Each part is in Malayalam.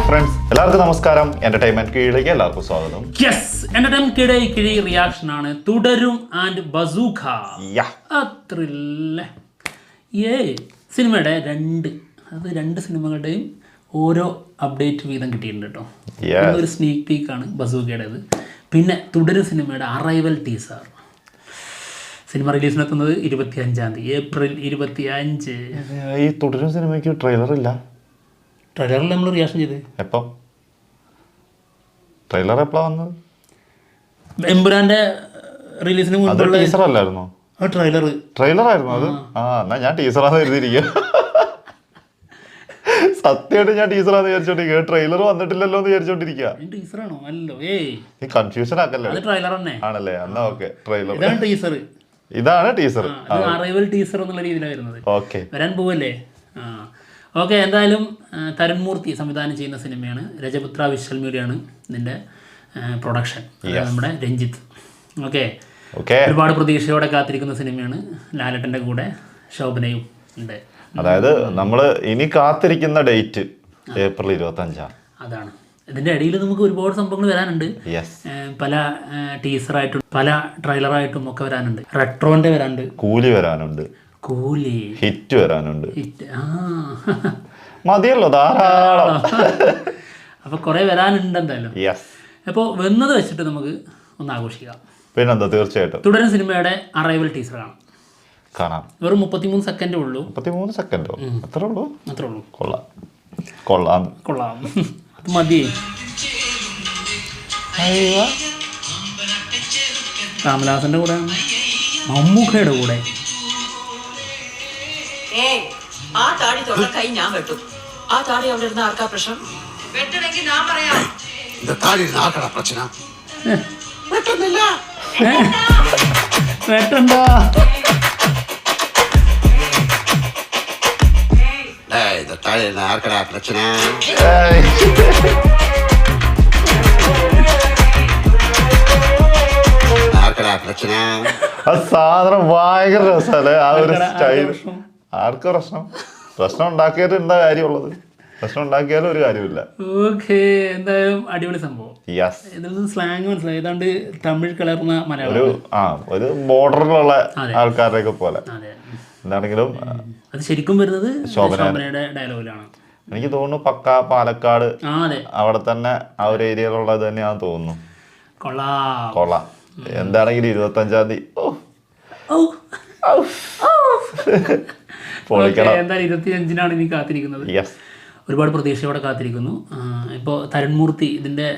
ഫ്രണ്ട്സ്, എല്ലാവർക്കും നമസ്കാരം. എന്റർടൈൻമെന്റ് കീഴിലേക്ക് എല്ലാവർക്കും സ്വാഗതം. എന്റർടൈൻമെന്റ് കിഴി റിയാക്ഷൻ ആണ് തുടരും ആൻഡ് ബസൂഖ. അത്രല്ലേ സിനിമയുടെ രണ്ട് സിനിമകളുടെയും ഓരോ അപ്ഡേറ്റ് വീതം കിട്ടിയിട്ടുണ്ട് കേട്ടോ. ഒരു സ്നീക്ക് പീക്കാണ് ബസൂഖയുടേത്. പിന്നെ തുടരും സിനിമയുടെ അറൈവൽ ടീസർ. സിനിമ റിലീസിനെത്തുന്നത് 25-ാം തീയതി, ഏപ്രിൽ 25. ഈ തുടരും സിനിമയ്ക്ക് ട്രെയിലർ ഇല്ല. ട്രെയിലറിൽ നമ്മൾ റിയാക്ഷൻ ചെയ്ത് എപ്പം ട്രെയിലർ എപ്പോഴാ വന്നത്? എമ്പുരാന്റെ റിലീസിന് മുൻപുള്ള ടീസർ അല്ലായിരുന്നോ? ട്രെയിലർ ആയിരുന്നു അത്. എന്നാ ഞാൻ ടീസറാന്ന് കരുതിയിരിക്കുക. സത്യമായിട്ട് ഞാൻ ടീസറാന്ന് വിചാരിച്ചോണ്ടിരിക്കുക. ട്രെയിലർ വന്നിട്ടില്ലല്ലോ എന്ന് വിചാരിച്ചോണ്ടിരിക്കുക. ടീസറാണോ? അല്ലോ നീ കൺഫ്യൂഷൻ ആക്കല്ലേ? ട്രെയിലർ തന്നെ ആണല്ലേ? എന്നാ ഓക്കെ. ട്രെയിലർ ഇതാണ് ടീസർ. അറൈവൽ ടീസർ എന്നുള്ള രീതിയിലാണ് വരുന്നത്. ഓക്കെ, വരാൻ പോവല്ലേ? ഓക്കെ. എന്തായാലും തരുൺ മൂർത്തി സംവിധാനം ചെയ്യുന്ന സിനിമയാണ്. രജപുത്ര വിഷ്വൽ മീഡിയയാണ് ഇതിൻ്റെ പ്രൊഡക്ഷൻ. നമ്മുടെ രഞ്ജിത്ത്. ഓക്കെ. ഒരുപാട് പ്രതീക്ഷയോടെ കാത്തിരിക്കുന്ന സിനിമയാണ്. ലാലേട്ടൻ്റെ കൂടെ ശോഭനയും ഉണ്ട്. അതായത് നമ്മൾ ഇനി കാത്തിരിക്കുന്ന ഡേറ്റ് ഏപ്രിൽ 25. അതാണ്. ഇതിൻ്റെ ഇടയിൽ നമുക്ക് ഒരുപാട് സംഭവങ്ങൾ വരാനുണ്ട്. പല ടീസറായിട്ടും പല ട്രെയിലറായിട്ടും ഒക്കെ വരാനുണ്ട്. റെട്രോന്റെ വരാനുണ്ട്, കൂലി വരാനുണ്ട്, ഹിറ്റ് വരാനുണ്ട്. മതിയല്ലോ, ധാരാളം. അപ്പൊ കുറെ വരാനുണ്ട് എന്തായാലും. അപ്പോൾ വന്നത് വെച്ചിട്ട് നമുക്ക് ഒന്ന് ആഘോഷിക്കാം. പിന്നെന്താ, തീർച്ചയായിട്ടും തുടരും സിനിമയുടെ അറൈവൽ ടീസർ കാണാം. വെറും 33 സെക്കൻഡേ ഉള്ളൂ. 33 സെക്കൻഡോ? അത്രേ ഉള്ളൂ. കൊള്ളാം. അത് മതി. കമലഹാസന്റെ കൂടെ, മമ്മൂക്കയുടെ കൂടെ. ആ താടി തൊള്ള കൈ ഞാൻ വെട്ടും. ആ താടി അവിടെ ഇരുന്ന ആർക്കാ പ്രശ്നം? വെട്ടണമെങ്കിൽ ഞാൻ പറയാം. വെട്ടുന്നില്ല. വെട്ടണ്ട. ആർക്കടാ പ്രശ്ന? ആർക്കടാ പ്രശ്ന? ആ സാധനം ഭയങ്കര രസമല്ലേ? ആ ഒരു സ്റ്റൈൽ. ആർക്കും പ്രശ്നം ഉണ്ടാക്കിയിട്ട് എന്താ കാര്യമുള്ളത്? പ്രശ്നം ഉണ്ടാക്കിയാലും ഒരു കാര്യമില്ല. ഓക്കെ. എന്തായാലും അടിപൊളി സംഭവം. ഇതിൽ സ്ലാങ് മനസ്സിലായി. ഏതാണ്ട് തമിഴ് കലർന്ന മലയാളം, ഒരു ബോർഡറിലുള്ള ആൾക്കാരുടെ ഒക്കെ പോലെ. എന്താണെങ്കിലും അത് ശരിക്കും വരുന്നത് ശോഭനയുടെ ഡയലോഗിലാണ്. എനിക്ക് തോന്നുന്നു പക്ക പാലക്കാട് അവിടെ തന്നെ ആ ഒരു ഏരിയയിലുള്ളത് തന്നെയാണെന്ന് തോന്നുന്നു. കൊള്ളാം. എന്താണെങ്കിലും 25-ാം തീയതി എന്തായാലും 25-നാണ് ഇനി കാത്തിരിക്കുന്നത്. ഒരുപാട് പ്രതീക്ഷയോടെ കാത്തിരിക്കുന്നു. ഇപ്പോൾ തരുൺ മൂർത്തി ഇതിൻ്റെ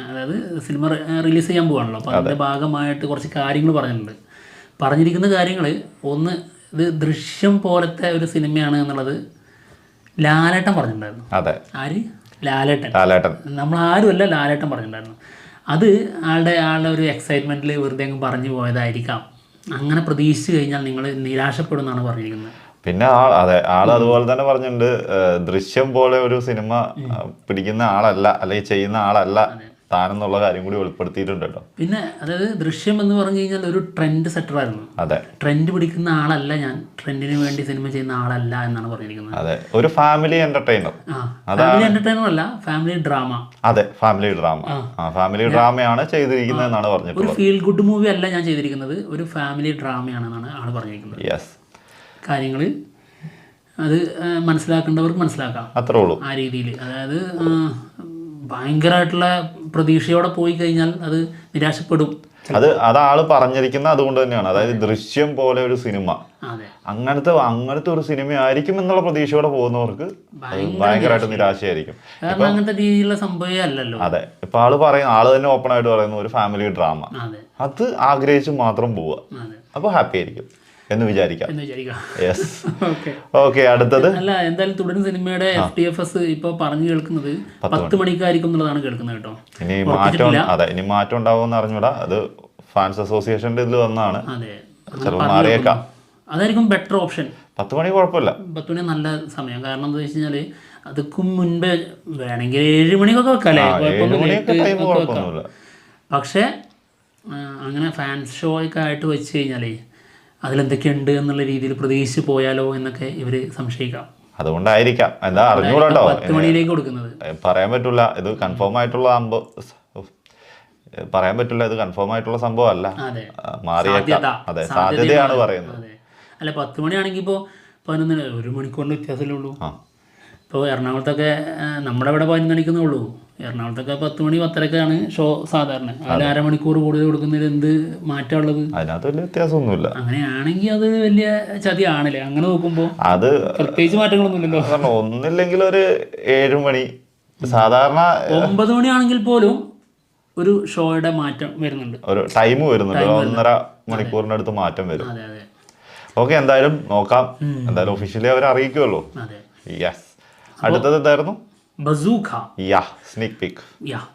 അതായത് സിനിമ റിലീസ് ചെയ്യാൻ പോവാണല്ലോ. അപ്പോൾ അതിൻ്റെ ഭാഗമായിട്ട് കുറച്ച് കാര്യങ്ങൾ പറഞ്ഞിരിക്കുന്ന കാര്യങ്ങൾ. ഒന്ന്, ഇത് ദൃശ്യം പോലത്തെ ഒരു സിനിമയാണ് എന്നുള്ളത് ലാലേട്ടൻ പറഞ്ഞിട്ടുണ്ടായിരുന്നു. ആര്? ലാലേട്ടൻ. നമ്മളാരുമല്ല, ലാലേട്ടൻ പറഞ്ഞിട്ടുണ്ടായിരുന്നു. അത് ആളുടെ ഒരു എക്സൈറ്റ്മെൻറ്റിൽ വെറുതെ അങ്ങ് പറഞ്ഞു പോയതായിരിക്കാം. അങ്ങനെ പ്രതീക്ഷിച്ച് കഴിഞ്ഞാൽ നിങ്ങൾ നിരാശപ്പെടുമെന്നാണ് പറഞ്ഞിരിക്കുന്നത്. പിന്നെ ആള് അതുപോലെ തന്നെ പറഞ്ഞിട്ടുണ്ട്, ദൃശ്യം പോലെ ഒരു സിനിമ പിടിക്കുന്ന ആളല്ല, അല്ലെങ്കിൽ ചെയ്യുന്ന ആളല്ല താനെന്നുള്ള കാര്യം കൂടി വെളിപ്പെടുത്തിയിട്ടുണ്ട് കേട്ടോ. പിന്നെ അതായത് ദൃശ്യം എന്ന് പറഞ്ഞു കഴിഞ്ഞാൽ ഒരു ട്രെൻഡ് സെറ്ററായിരുന്നു. ട്രെൻഡ് പിടിക്കുന്ന ആളല്ല ഞാൻ, ട്രെൻഡിന് വേണ്ടി സിനിമ ചെയ്യുന്ന ആളല്ല എന്നാണ് പറഞ്ഞിരിക്കുന്നത്. ഒരു ഫാമിലി എന്റർടൈനർ. അല്ല, ഫാമിലി ഡ്രാമ. ഫാമിലി ഡ്രാമയാണ് ചെയ്തിരിക്കുന്നത് എന്നാണ് പറഞ്ഞിട്ടുള്ളത്. ഒരു ഫീൽ ഗുഡ് മൂവി അല്ല ഞാൻ ചെയ്തിരിക്കുന്നത്, ഒരു ഫാമിലി ഡ്രാമയാണെന്നാണ് ആള് പറഞ്ഞിരിക്കുന്നത്. കാര്യങ്ങൾ അത് മനസ്സിലാക്കേണ്ടവർക്ക് മനസ്സിലാക്കാം, അത്രേ ഉള്ളൂ. ആ രീതിയിൽ, അതായത് ഭയങ്കരമായിട്ടുള്ള പ്രതീക്ഷയോടെ പോയി കഴിഞ്ഞാൽ അത് നിരാശപ്പെടും. അത് ആള് പറഞ്ഞിരിക്കുന്നത് അതുകൊണ്ട് തന്നെയാണ്. അതായത് ദൃശ്യം പോലെ ഒരു സിനിമ, അങ്ങനത്തെ ഒരു സിനിമ ആയിരിക്കും എന്നുള്ള പ്രതീക്ഷയോടെ പോകുന്നവർക്ക് ഭയങ്കരമായിട്ട് നിരാശയായിരിക്കും. അങ്ങനത്തെ രീതിയിലുള്ള സംഭവമേ അല്ലല്ലോ. ഇപ്പൊ ആള് തന്നെ ഓപ്പൺ ആയിട്ട് പറയുന്നു ഒരു ഫാമിലി ഡ്രാമ. അത് ആഗ്രഹിച്ച് മാത്രം പോവുക, അപ്പൊ ഹാപ്പി ആയിരിക്കും എന്ന് വിചാരിക്കാം. ഓക്കെ. അടുത്തത് അല്ല, എന്തായാലും തുടരും സിനിമയുടെ FTFS ഇപ്പൊ പറഞ്ഞു കേൾക്കുന്നത് 10 മണിക്കായിരിക്കും എന്നുള്ളതാണ് കേൾക്കുന്നത് കേട്ടോ. ഇനി മാറ്റം ഉണ്ടാവുമെന്ന് അറിഞ്ഞൂടാ. അത് ഫാൻസ് അസോസിയേഷന്റെ ഇതിൽ വന്നതാണ്. ചിലപ്പോൾ മാറിയേക്കാം. അതായിരിക്കും ബെറ്റർ ഓപ്ഷൻ. 10 മണി കുഴപ്പമില്ല. 10 മണി നല്ല സമയം. കാരണം എന്താ വെച്ച് കഴിഞ്ഞാല് അതുക്കും മുൻപേ വേണമെങ്കിൽ 7 മണിക്കൊക്കെ വെക്കാല്ലേ, പക്ഷെ അങ്ങനെ ഫാൻസ് ഷോ ഒക്കെ ആയിട്ട് വെച്ച് കഴിഞ്ഞാലേ അതിലെന്തൊക്കെയുണ്ട് എന്നുള്ള രീതിയിൽ പ്രതീക്ഷിച്ച് പോയാലോ എന്നൊക്കെ ഇവർ സംശയിക്കാം. അതുകൊണ്ടായിരിക്കാം, എന്താ അറിഞ്ഞൂടാട്ടോ, 10 മണിയിലേക്ക് കൊടുക്കുന്നത്. പറയാൻ പറ്റൂല. ഇത് കൺഫേം ആയിട്ടുള്ള പറയാൻ പറ്റില്ല, ഇത് കൺഫേം ആയിട്ടുള്ള സംഭവം അല്ല, മാറിയേക്കാം. അതെ, സാധ്യതയാണ് പറയുന്നത്. അല്ല 10 മണിയാണെങ്കിൽ ഇപ്പോൾ 11 1 മണിക്കൂറിൻ്റെ വ്യത്യാസമല്ലേ ഉള്ളൂ. ഇപ്പോൾ എറണാകുളത്തൊക്കെ നമ്മുടെ ഇവിടെ 11 മണിക്കുന്നേ ഉള്ളൂ, എറണാകുളത്തൊക്കെ 10 മണി 10:30ക്കാണ് ഷോ സാധാരണ. അതിൽ അരമണിക്കൂർ കൂടുതൽ കൊടുക്കുന്നതിൽ എന്ത് മാറ്റമുള്ളത്? അതിനകത്ത് വലിയ വ്യത്യാസമൊന്നുമില്ല. അങ്ങനെയാണെങ്കിൽ അത് വലിയ ചതിയാണല്ലേ അങ്ങനെ നോക്കുമ്പോൾ? അത് പ്രത്യേകിച്ച് മാറ്റങ്ങളൊന്നുമില്ലല്ലോ. ഒന്നില്ലെങ്കിൽ ഒരു 7 മണി, സാധാരണ 9 മണിയാണെങ്കിൽ പോലും ഒരു ഷോയുടെ മാറ്റം വരുന്നുണ്ട്, ഒരു ടൈം വരുന്നുണ്ട്, 1.5 മണിക്കൂറിനടുത്ത് മാറ്റം വരും. ഓക്കെ, എന്തായാലും നോക്കാം, എന്തായാലും ഒഫീഷ്യലി അവർ അറിയിക്കുമല്ലോ. യെസ്. അടുത്തത് എന്തായിരുന്നു? ബസൂക്ക. Sneak peak.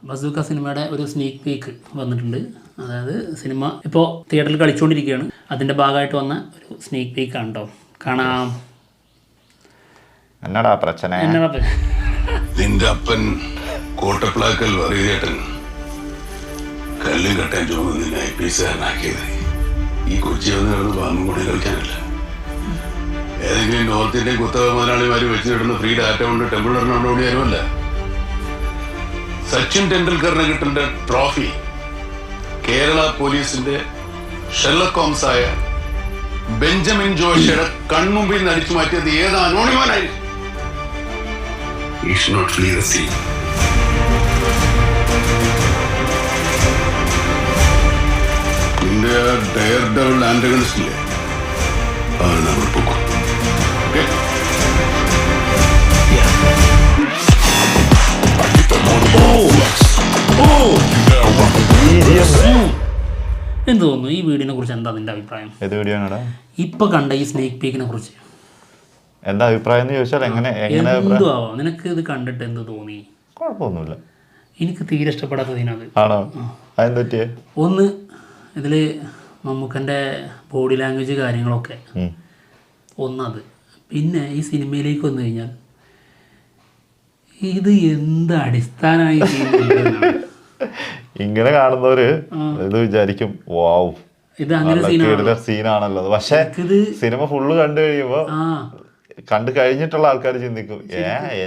ബസൂക്ക സിനിമയുടെ ഒരു സ്നീക്ക് പീക്ക് വന്നിട്ടുണ്ട്. അതായത് സിനിമ ഇപ്പോൾ തിയേറ്ററിൽ കളിച്ചുകൊണ്ടിരിക്കുകയാണ്, അതിൻ്റെ ഭാഗമായിട്ട് വന്ന ഒരു സ്നീക്ക് പീക്കാണ് കേട്ടോ. കാണാം. എന്നടാ പ്രശ്നം? നിന്റെ അപ്പൻ കോട്ടപ്ലാക്കൽ വറിയേട്ടൻ കല്ലും കെട്ടാൻ ചുമന്ന് നിന്നെ IPS-കാരനാക്കിയത് ഈ കൊച്ചി വന്ന് പാമ്പും കൂടി കളിക്കാനല്ല. ഏതെങ്കിലും നോർത്ത് ഇന്ത്യൻ കുത്തക മുതലാളിമാര് വെച്ചിടുന്ന ഫ്രീ ഡാറ്റ കൊണ്ട് ടെമ്പിൾ ഓടിയാലുമല്ല. സച്ചിൻ ടെണ്ടുൽക്കറിന് കിട്ടേണ്ട ട്രോഫി കേരള പോലീസിന്റെ ഷെർലക് ഹോംസ് ആയ ബെഞ്ചമിൻ ജോഷിയുടെ കൺമുമ്പിൽ നിന്ന് അടിച്ചു മാറ്റിയത് ഏത് അനോണിമാനായിരിക്കും? നിന്റെ ഡയർ ഡബിൾ ആന്റഗണിസ്റ്റില്ലേ, അതാണ് നമ്മൾ പൊക്കും. എന്ത് തോന്നുന്നു ഈ വീഡിയോനെ കുറിച്ച്? എന്താ നിന്റെ അഭിപ്രായം? ഏത് വീഡിയോ ആണ് ഇപ്പൊ കണ്ട ഈ സ്നേക്ക് പീക്കിനെ കുറിച്ച് എന്താ അഭിപ്രായം എന്ന് ചോദിച്ചാൽ എന്തുവാ നിനക്ക് ഇത് കണ്ടിട്ട് എന്ത് തോന്നി? കുഴപ്പമൊന്നുമില്ല, എനിക്ക് തീരെ ഇഷ്ടപ്പെടാത്തത് ഇതിനകത്ത്. ആണോ? അതെന്താ? ഒന്ന്, ഇതില് മമ്മൂക്കൻ്റെ ബോഡി ലാംഗ്വേജ് കാര്യങ്ങളൊക്കെ ഒന്നത്. പിന്നെ ഈ സിനിമയിലേക്ക് വന്നു കഴിഞ്ഞാൽ ഇത് എന്ത് അടിസ്ഥാനമായി ഇങ്ങനെ കാണുന്നവര് ഇത് വിചാരിക്കും വാവ് ഇത് അങ്ങനെ സീനാണല്ലോ. പക്ഷെ സിനിമ ഫുള്ള് കണ്ടു കഴിയുമ്പോ കണ്ടു കഴിഞ്ഞിട്ടുള്ള ആൾക്കാർ ചിന്തിക്കും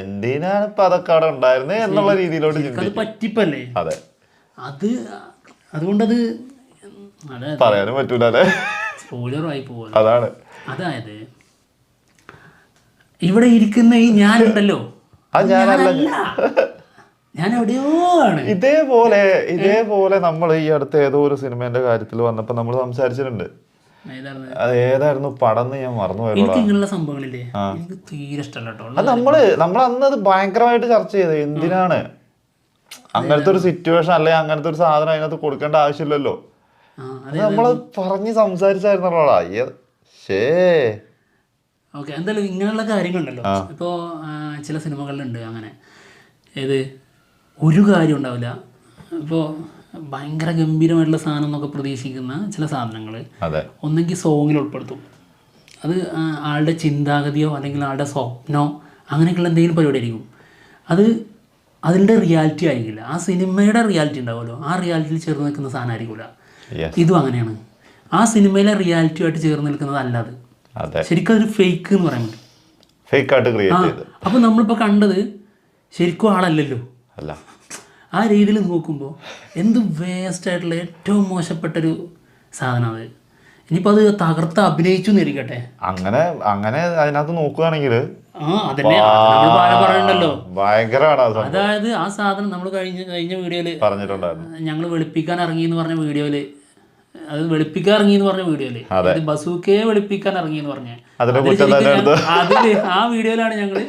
എന്തിനാണ് ഇപ്പൊ അതൊക്കെ അവിടെ ഉണ്ടായിരുന്നത് എന്നുള്ള രീതിയിലോട്ട് ചിന്തിക്കും. പറ്റിപ്പല്ലേ? അതെ, അതുകൊണ്ടത് പറയാനും പറ്റൂല അല്ലേ, സ്പോയിലറായി പോകും. അതാണ്. അതായത് ഇവിടെ ഇരിക്കുന്ന ഈ ഞാനുണ്ടല്ലോ, ഞാൻ എവിടെയോ ആണ്. ഇതേപോലെ നമ്മൾ ഈ അടുത്ത ഏതോ ഒരു സിനിമേന്റെ കാര്യത്തിൽ വന്നപ്പോ നമ്മൾ സംസാരിച്ചിട്ടുണ്ട്. അത് ഏതായിരുന്നു പടം ഞാൻ മറന്നുപോയി. എനിക്ക് ഇങ്ങനെയുള്ള സംഭവങ്ങളില്ലേ എനിക്ക് തീരെ ഇഷ്ടമല്ല. അത് നമ്മൾ അന്നത് ഭയങ്കരമായിട്ട് ചർച്ച ചെയ്തത് എന്തിനാണ് അങ്ങനത്തെ ഒരു സിറ്റുവേഷൻ അല്ലെങ്കിൽ അങ്ങനത്തെ ഒരു സാധനം അതിനകത്ത് കൊടുക്കേണ്ട ആവശ്യമില്ലല്ലോ. നമ്മള് പറഞ്ഞ് സംസാരിച്ചായിരുന്നല്ലോടാ. ഓക്കെ, എന്തായാലും ഇങ്ങനെയുള്ള കാര്യങ്ങളുണ്ടല്ലോ. ഇപ്പോൾ ചില സിനിമകളിലുണ്ട് അങ്ങനെ, ഏത് ഒരു കാര്യം ഉണ്ടാവില്ല. ഇപ്പോൾ ഭയങ്കര ഗംഭീരമായിട്ടുള്ള സാധനം എന്നൊക്കെ പ്രതീക്ഷിക്കുന്ന ചില സാധനങ്ങൾ ഒന്നെങ്കിൽ സോങ്ങിൽ ഉൾപ്പെടുത്തും. അത് ആളുടെ ചിന്താഗതിയോ അല്ലെങ്കിൽ ആളുടെ സ്വപ്നമോ അങ്ങനെയൊക്കെയുള്ള എന്തെങ്കിലും പരിപാടി ആയിരിക്കും. അത് അതിൻ്റെ റിയാലിറ്റി ആയിരിക്കില്ല, ആ സിനിമയുടെ റിയാലിറ്റി ഉണ്ടാവുമല്ലോ, ആ റിയാലിറ്റിയിൽ ചേർന്ന് നിൽക്കുന്ന സാധനം ആയിരിക്കില്ല. ഇതും അങ്ങനെയാണ്, ആ സിനിമയിലെ റിയാലിറ്റിയുമായിട്ട് ചേർന്ന് നിൽക്കുന്നതല്ല അത്. ശരിക്കും അതൊരു ഫേക്ക് എന്ന് പറയാൻ പറ്റും. അപ്പോൾ നമ്മളിപ്പോൾ കണ്ടത് ശരിക്കും ആളല്ലല്ലോ. ആ രീതിയിൽ നോക്കുമ്പോൾ എന്ത് വേസ്റ്റ് ആയിട്ടുള്ള ഏറ്റവും മോശപ്പെട്ടൊരു സാധനം അത്. ഇനിയിപ്പോൾ അത് തകർത്ത് അഭിനയിച്ചു എന്നിരിക്കട്ടെ, അങ്ങനെ അതിനകത്ത് നോക്കുകയാണെങ്കിൽ അതന്നെ പറയണ്ടല്ലോ, ഭയങ്കരമാണ്. അതായത് ആ സാധനം നമ്മൾ കഴിഞ്ഞ വീഡിയോയില് പറഞ്ഞിട്ടുണ്ടായിരുന്നു. ഞങ്ങൾ വെളുപ്പിക്കാൻ ഇറങ്ങി എന്ന് പറഞ്ഞ വീഡിയോയില്, അത് വെളുപ്പിക്കാൻ ഇറങ്ങി എന്ന് പറഞ്ഞ വീഡിയോയില്, ബസൂക്കയെ വെളുപ്പിക്കാൻ ഇറങ്ങി എന്ന് പറഞ്ഞ അതില് ആ വീഡിയോയിലാണ് ഞങ്ങള്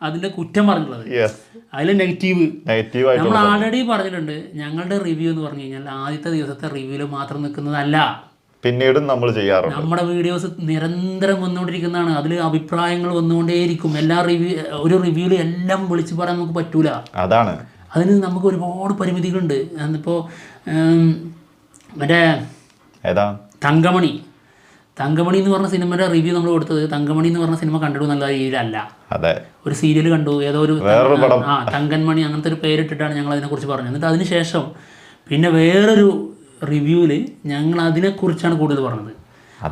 അതിന്റെ കുറ്റം പറഞ്ഞിട്ടുള്ളത്. അതിലെ നെഗറ്റീവ് നമ്മൾ ആൾറെഡി പറഞ്ഞിട്ടുണ്ട്. ഞങ്ങളുടെ റിവ്യൂ എന്ന് പറഞ്ഞു കഴിഞ്ഞാൽ ആദ്യത്തെ ദിവസത്തെ റിവ്യൂല് മാത്രം നിൽക്കുന്നതല്ല, പിന്നീടും നമ്മൾ ചെയ്യാറുണ്ട്. നമ്മുടെ വീഡിയോസ് നിരന്തരം വന്നുകൊണ്ടിരിക്കുന്നതാണ്, അതിൽ അഭിപ്രായങ്ങൾ വന്നുകൊണ്ടേയിരിക്കും. ഒരു റിവ്യൂല് എല്ലാം വിളിച്ചു പറയാൻ നമുക്ക് പറ്റൂല. അതാണ്, അതിന് നമുക്ക് ഒരുപാട് പരിമിതികളുണ്ട്. ഇപ്പോൾ മറ്റേ തങ്കമണി എന്ന് പറഞ്ഞ സിനിമയുടെ റിവ്യൂ നമ്മൾ കൊടുത്തത്, തങ്കമണി എന്ന് പറഞ്ഞ സിനിമ കണ്ടിട്ടു നല്ല രീതിയിലല്ല. ഒരു സീരിയൽ കണ്ടു, ഏതോ ഒരു തങ്കൻമണി അങ്ങനത്തെ ഒരു പേരിട്ടിട്ടാണ് ഞങ്ങൾ അതിനെക്കുറിച്ച് പറഞ്ഞത്. എന്നിട്ട് അതിനുശേഷം പിന്നെ വേറൊരു റിവ്യൂവിൽ ഞങ്ങൾ അതിനെക്കുറിച്ചാണ് കൂടുതൽ പറഞ്ഞത്.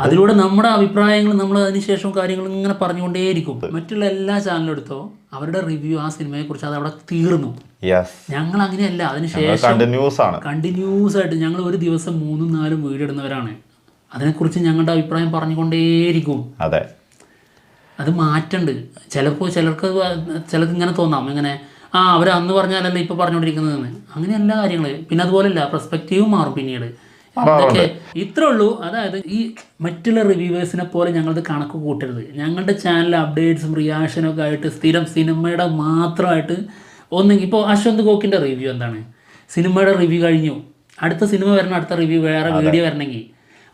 അതിലൂടെ നമ്മുടെ അഭിപ്രായങ്ങൾ നമ്മൾ അതിനുശേഷം കാര്യങ്ങൾ ഇങ്ങനെ പറഞ്ഞുകൊണ്ടേയിരിക്കും. മറ്റുള്ള എല്ലാ ചാനലും എടുത്തോ അവരുടെ റിവ്യൂ ആ സിനിമയെ കുറിച്ച് അത് അവിടെ തീർന്നു. ഞങ്ങൾ അങ്ങനെയല്ല, അതിനുശേഷം കണ്ടിന്യൂസ് ആയിട്ട് ഞങ്ങൾ ഒരു ദിവസം 3-4 വീഡിയോ ഇടുന്നവരാണ്. അതിനെക്കുറിച്ച് ഞങ്ങളുടെ അഭിപ്രായം പറഞ്ഞുകൊണ്ടേയിരിക്കും. അതെ, അത് മാറ്റണ്ട്. ചിലപ്പോൾ ചിലർക്ക് ഇങ്ങനെ തോന്നാം, ഇങ്ങനെ അവർ അന്ന് പറഞ്ഞാലല്ല ഇപ്പോൾ പറഞ്ഞുകൊണ്ടിരിക്കുന്നതെന്ന്. അങ്ങനെയല്ല കാര്യങ്ങൾ. പിന്നെ അതുപോലെയല്ല, പെർസ്പെക്റ്റീവ് മാറും പിന്നീട്. അതൊക്കെ ഇത്രേ ഉള്ളൂ. അതായത് ഈ മറ്റുള്ള റിവ്യൂവേഴ്സിനെ പോലെ ഞങ്ങളത് കണക്ക് കൂട്ടരുത്. ഞങ്ങളുടെ ചാനൽ അപ്ഡേറ്റ്സും റിയാക്ഷനും ഒക്കെ ആയിട്ട് സ്ഥിരം സിനിമയുടെ മാത്രമായിട്ട് ഒന്നെങ്കിൽ ഇപ്പോൾ അശ്വന്ത് ഗോക്കിൻ്റെ റിവ്യൂ എന്താണ്, സിനിമയുടെ റിവ്യൂ കഴിഞ്ഞു, അടുത്ത സിനിമ വരണം, അടുത്ത റിവ്യൂ വേറെ വീഡിയോ വരണമെങ്കിൽ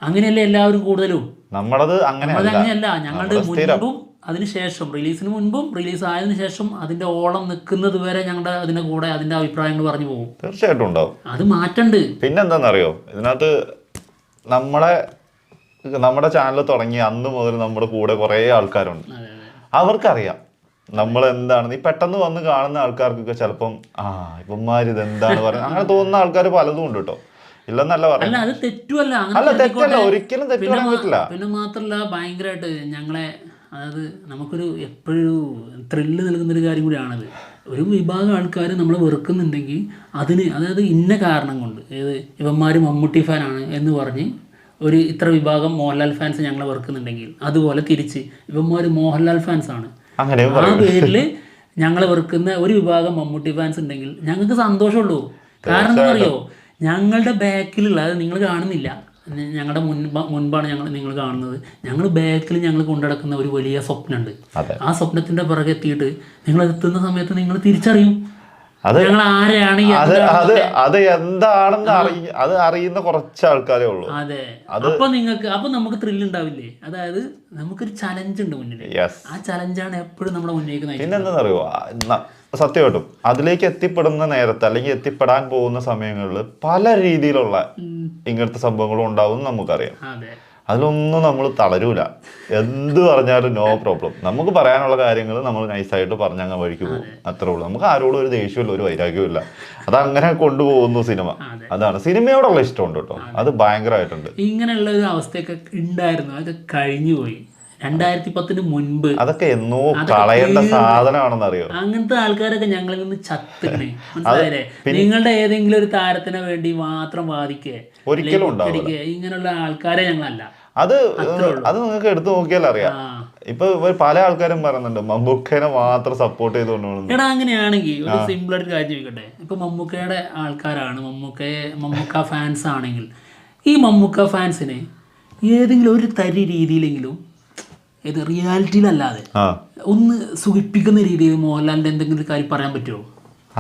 അങ്ങനെയല്ലേ എല്ലാവരും കൂടുതലും. നമ്മളത് അങ്ങനെയല്ല. ഞങ്ങളുടെ മുൻപും അതിനുശേഷം, റിലീസിന് മുൻപും റിലീസ് ആയതിനു ശേഷം അതിൻ്റെ ഓളം നിൽക്കുന്നത് വരെ ഞങ്ങളുടെ അതിൻ്റെ കൂടെ അതിൻ്റെ അഭിപ്രായങ്ങൾ പറഞ്ഞു പോകും. തീർച്ചയായിട്ടും ഉണ്ടാവും. അത് മാറ്റണ്ട്. പിന്നെന്താണെന്നറിയോ, ഇതിനകത്ത് നമ്മുടെ ചാനൽ തുടങ്ങി അന്ന് മുതൽ നമ്മുടെ കൂടെ കുറേ ആൾക്കാരുണ്ട്. അവർക്കറിയാം നമ്മൾ എന്താണെന്ന്. ഈ പെട്ടെന്ന് വന്ന് കാണുന്ന ആൾക്കാർക്കൊക്കെ ചിലപ്പം ഇവന്മാരിത് എന്താണ് പറയുന്നത് അങ്ങനെ തോന്നുന്ന ആൾക്കാർ പലതും ഉണ്ട് കേട്ടോ. ഇല്ലെന്നല്ല പറയുന്നത്. അത് തെറ്റുമല്ല, തെറ്റല്ല, ഒരിക്കലും തെറ്റ് പറയാൻ പറ്റില്ല. പിന്നെ മാത്രമല്ല ഭയങ്കരമായിട്ട് ഞങ്ങളെ, അതായത് നമുക്കൊരു എപ്പോഴും ത്രില്ല് നൽകുന്നൊരു കാര്യം കൂടിയാണത്. ഒരു വിഭാഗം ആൾക്കാർ നമ്മളെ വെറുക്കുന്നുണ്ടെങ്കിൽ അതിന്, അതായത് ഇന്ന കാരണം കൊണ്ട്, ഇവന്മാർ മമ്മൂട്ടി ഫാനാണ് എന്ന് പറഞ്ഞ് ഒരു ഇത്ര വിഭാഗം മോഹൻലാൽ ഫാൻസ് ഞങ്ങളെ വെറുക്കുന്നുണ്ടെങ്കിൽ, അതുപോലെ തിരിച്ച് ഇവന്മാർ മോഹൻലാൽ ഫാൻസാണ് ആ പേരിൽ ഞങ്ങളെ വെറുക്കുന്ന ഒരു വിഭാഗം മമ്മൂട്ടി ഫാൻസ് ഉണ്ടെങ്കിൽ ഞങ്ങൾക്ക് സന്തോഷമുള്ളൂ. കാരണം എന്താ പറയുമോ, ഞങ്ങളുടെ ബാക്കിലുള്ള, അത് നിങ്ങൾ കാണുന്നില്ല, ഞങ്ങളുടെ മുൻപാണ് നിങ്ങൾ കാണുന്നത്. ഞങ്ങൾ ബാക്കിൽ ഞങ്ങൾ കൊണ്ടുനടക്കുന്ന ഒരു വലിയ സ്വപ്നമുണ്ട്. ആ സ്വപ്നത്തിന്റെ പിറകെ എത്തിയിട്ട് നിങ്ങൾ എത്തുന്ന സമയത്ത് നിങ്ങൾ തിരിച്ചറിയും ഞങ്ങൾ ആരെയാണ്. അത് എന്താണെന്ന് അറിയുന്ന കുറച്ച് ആൾക്കാരേ ഉള്ളൂ. അതെ, അപ്പൊ നമുക്ക് ത്രില്ല് ഉണ്ടാവില്ലേ. അതായത് നമുക്കൊരു ചലഞ്ച് ഉണ്ട് മുന്നിൽ. ആ ചലഞ്ചാണ് എപ്പോഴും നമ്മുടെ മുന്നിലേക്ക് നയിക്കുന്നത്. പിന്നെന്താ അറിയോ, സത്യമായിട്ടും അതിലേക്ക് എത്തിപ്പെടുന്ന നേരത്ത് അല്ലെങ്കിൽ എത്തിപ്പെടാൻ പോകുന്ന സമയങ്ങളിൽ പല രീതിയിലുള്ള ഇങ്ങനത്തെ സംഭവങ്ങളും ഉണ്ടാവും നമുക്കറിയാം. അതിലൊന്നും നമ്മൾ തളരൂല. എന്ത് പറഞ്ഞാലും നോ പ്രോബ്ലം. നമുക്ക് പറയാനുള്ള കാര്യങ്ങൾ നമ്മൾ നൈസായിട്ട് പറഞ്ഞങ്ങ് വഴിക്ക് പോകും, അത്രേ ഉള്ളൂ. നമുക്ക് ആരോടും ഒരു ദേഷ്യമില്ല, ഒരു വൈരാഗ്യവും ഇല്ല. അതങ്ങനെ കൊണ്ടുപോകുന്നു സിനിമ. അതാണ് സിനിമയോടുള്ള ഇഷ്ടമുണ്ട് കേട്ടോ, അത് ഭയങ്കരമായിട്ടുണ്ട്. ഇങ്ങനെയുള്ള ഒരു അവസ്ഥയൊക്കെ ഉണ്ടായിരുന്നു, അതൊക്കെ കഴിഞ്ഞു പോയി. 2010 മുൻപ് അതൊക്കെ എന്നോ കളയേണ്ട സാധനമാണെന്ന് അറിയോ. അങ്ങനത്തെ ആൾക്കാരൊക്കെ ഞങ്ങളിൽ നിന്ന് ചത്തിക്കണേ, മനസ്സിലായില്ലേ. നിങ്ങളുടെ ഏതെങ്കിലും ഒരു താരത്തിനെ വേണ്ടി മാത്രം വാദിക്കേ ഒരിക്കലും ഉണ്ടാവില്ല. ഇങ്ങനെയുള്ള ആൾക്കാരെ ഞങ്ങളല്ല. അത് നിങ്ങൾക്ക് എടുത്തു നോക്കിയാൽ അറിയാം. ഇപ്പൊ പല ആൾക്കാരും പറയുന്നുണ്ട് മമ്മൂക്കനെ മാത്രം സപ്പോർട്ട് ചെയ്തുകൊണ്ടാണ്. എടാ അങ്ങനെയാണെങ്കിൽ ഒരു സിമ്പിൾ ആയിട്ട് കാര്യം ചോദിക്കട്ടെ. ഇപ്പൊ മമ്മൂക്കയുടെ ആൾക്കാരാണ്, മമ്മൂക്ക ഫാൻസ് ആണെങ്കിൽ, ഈ മമ്മൂക്ക ഫാൻസിനെ ഏതെങ്കിലും ഒരു തരി രീതിയിലെങ്കിലും ഇത് റിയാലിറ്റിയിലല്ലാതെ ഒന്ന് സുഖിപ്പിക്കുന്ന രീതിയിൽ മോഹൻലാലിന്റെ എന്തെങ്കിലും കാര്യം പറയാൻ പറ്റുമോ?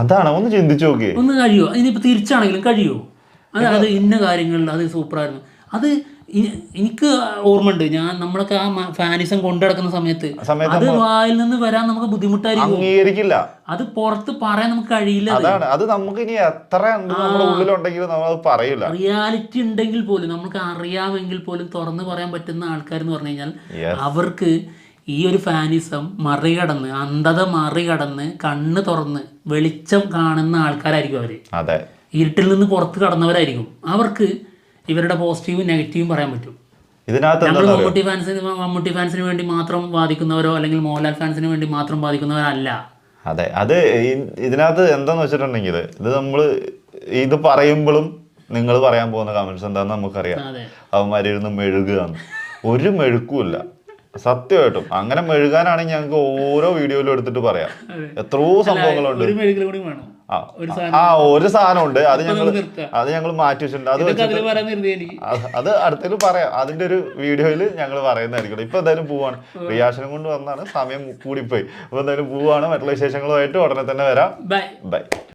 അതാണ്, ഒന്ന് ചിന്തിച്ചു നോക്കി. ഒന്ന് കഴിയുമോ? ഇനിയിപ്പോ തിരിച്ചാണെങ്കിലും കഴിയുമോ? അതായത് ഇന്ന കാര്യങ്ങളിൽ അത് സൂപ്പറായിരുന്നു. അത് എനിക്ക് ഓർമ്മയുണ്ട്, നമ്മളൊക്കെ ആ ഫാനിസം കൊണ്ടുനടക്കുന്ന സമയത്ത് അത് വായിൽ നിന്ന് വരാൻ നമുക്ക് ബുദ്ധിമുട്ടായിരിക്കും. അത് പുറത്ത് പറയാൻ നമുക്ക് കഴിയില്ല. അത് നമുക്ക് ഇനി എത്ര നമ്മുടെ ഉള്ളിലുണ്ടെങ്കിലും നമ്മൾ പറയില്ല. റിയാലിറ്റി ഉണ്ടെങ്കിൽ പോലും നമുക്ക് അറിയാമെങ്കിൽ പോലും തുറന്ന് പറയാൻ പറ്റുന്ന ആൾക്കാരെന്ന് പറഞ്ഞു കഴിഞ്ഞാൽ അവർക്ക് ഈ ഒരു ഫാനിസം മറികടന്ന്, അന്ധത മറികടന്ന് കണ്ണ് തുറന്ന് വെളിച്ചം കാണുന്ന ആൾക്കാരായിരിക്കും അവര്. ഇരുട്ടിൽ നിന്ന് പുറത്ത് കടന്നവരായിരിക്കും. അവർക്ക് ഇവരുടെ പോസിറ്റീവും നെഗറ്റീവും പറയാൻ പറ്റും. നമ്മൾ മമ്മൂട്ടി ഫാൻസിന് വേണ്ടി മാത്രം വാദിക്കുന്നവരോ അല്ലെങ്കിൽ മോഹൻലാൽ ഫാൻസിന് വേണ്ടി മാത്രം വാദിക്കുന്നവരല്ല. അതെ, അത് ഇതിനകത്ത് എന്താന്ന് വെച്ചിട്ടുണ്ടെങ്കിൽ ഇത് നമ്മള് ഇത് പറയുമ്പോഴും നിങ്ങൾ പറയാൻ പോകുന്ന കമന്റ്സ് എന്താന്ന് നമുക്കറിയാം. അവന്മാരിരുന്ന് മെഴുകുകയാണ്. ഒരു മെഴുക്കുമില്ല സത്യമായിട്ടും. അങ്ങനെ മെഴുകാനാണെങ്കിൽ ഞങ്ങൾക്ക് ഓരോ വീഡിയോയിലും എടുത്തിട്ട് പറയാം. എത്രയോ സംഭവങ്ങളുണ്ട്. ഒരു സാധനമുണ്ട്, അത് ഞങ്ങൾ മാറ്റി വെച്ചിട്ടുണ്ട്. അത് അടുത്തേക്ക് പറയാം. അതിന്റെ ഒരു വീഡിയോയിൽ ഞങ്ങൾ പറയുന്നതായിരിക്കും. ഇപ്പൊ എന്തായാലും പോവാണ്, റിയാക്ഷനും കൊണ്ട് വന്നാണ്, സമയം കൂടിപ്പോയി. അപ്പൊ എന്തായാലും പോവാണ്. മറ്റുള്ള വിശേഷങ്ങളുമായിട്ട് ഉടനെ തന്നെ വരാം. ബൈ.